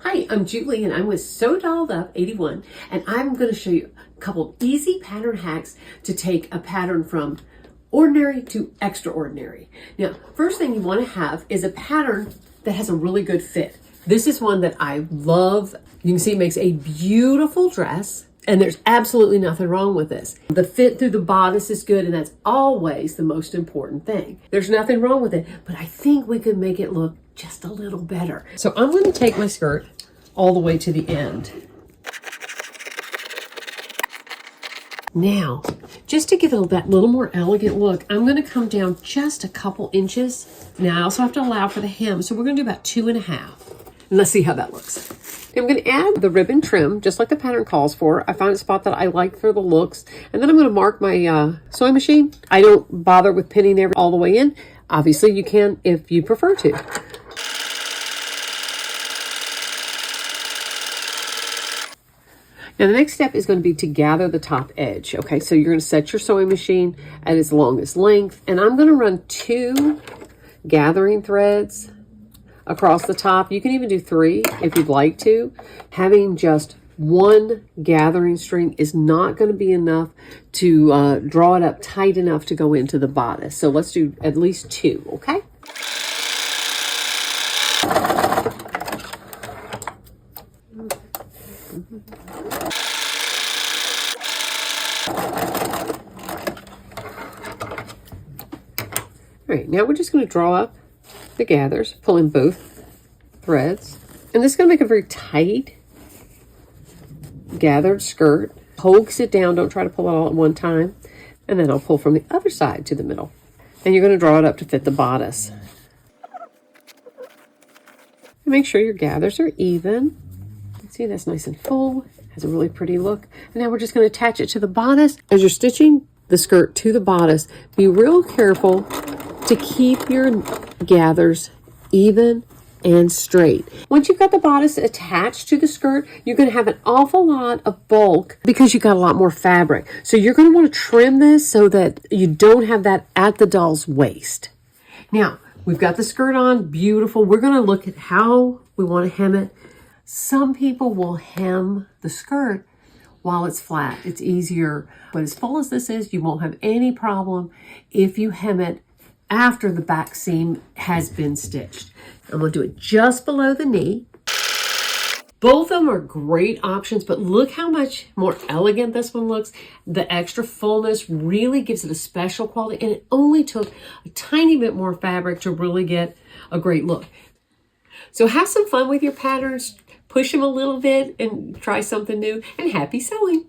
Hi, I'm Julie and I'm with Sew Dolled Up 81 and I'm going to show you a couple easy pattern hacks to take a pattern from ordinary to extraordinary. Now, first thing you want to have is a pattern that has a really good fit. This is one that I love. You can see it makes a beautiful dress and there's absolutely nothing wrong with this. The fit through the bodice is good and that's always the most important thing. There's nothing wrong with it, but I think we could make it look just a little better. So I'm going to take my skirt all the way to the end. Now, just to give it that little more elegant look, I'm going to come down just a couple inches. Now, I also have to allow for the hem, so we're going to do about 2.5. And let's see how that looks. I'm going to add the ribbon trim, just like the pattern calls for. I find a spot that I like for the looks. And then I'm going to mark my sewing machine. I don't bother with pinning all the way in. Obviously, you can if you prefer to. Now the next step is going to be to gather the top edge. Okay, so you're going to set your sewing machine at its longest length, and I'm going to run 2 gathering threads across the top. You can even do 3 if you'd like to. Having just 1 gathering string is not going to be enough to draw it up tight enough to go into the bodice. So let's do at least 2, okay? All right, now we're just going to draw up the gathers, pulling both threads. And this is going to make a very tight gathered skirt. Coax it down, don't try to pull it all at one time. And then I'll pull from the other side to the middle. And you're going to draw it up to fit the bodice. And make sure your gathers are even. See, that's nice and full. Has a really pretty look. And now we're just going to attach it to the bodice. As you're stitching the skirt to the bodice, be real careful to keep your gathers even and straight. Once you've got the bodice attached to the skirt, you're going to have an awful lot of bulk because you've got a lot more fabric. So you're going to want to trim this so that you don't have that at the doll's waist. Now, we've got the skirt on, beautiful. We're going to look at how we want to hem it. Some people will hem the skirt while it's flat. It's easier. But as full as this is, you won't have any problem if you hem it after the back seam has been stitched. I'm going to do it just below the knee. Both of them are great options, but look how much more elegant this one looks. The extra fullness really gives it a special quality, and it only took a tiny bit more fabric to really get a great look. So have some fun with your patterns, push them a little bit and try something new, and happy sewing.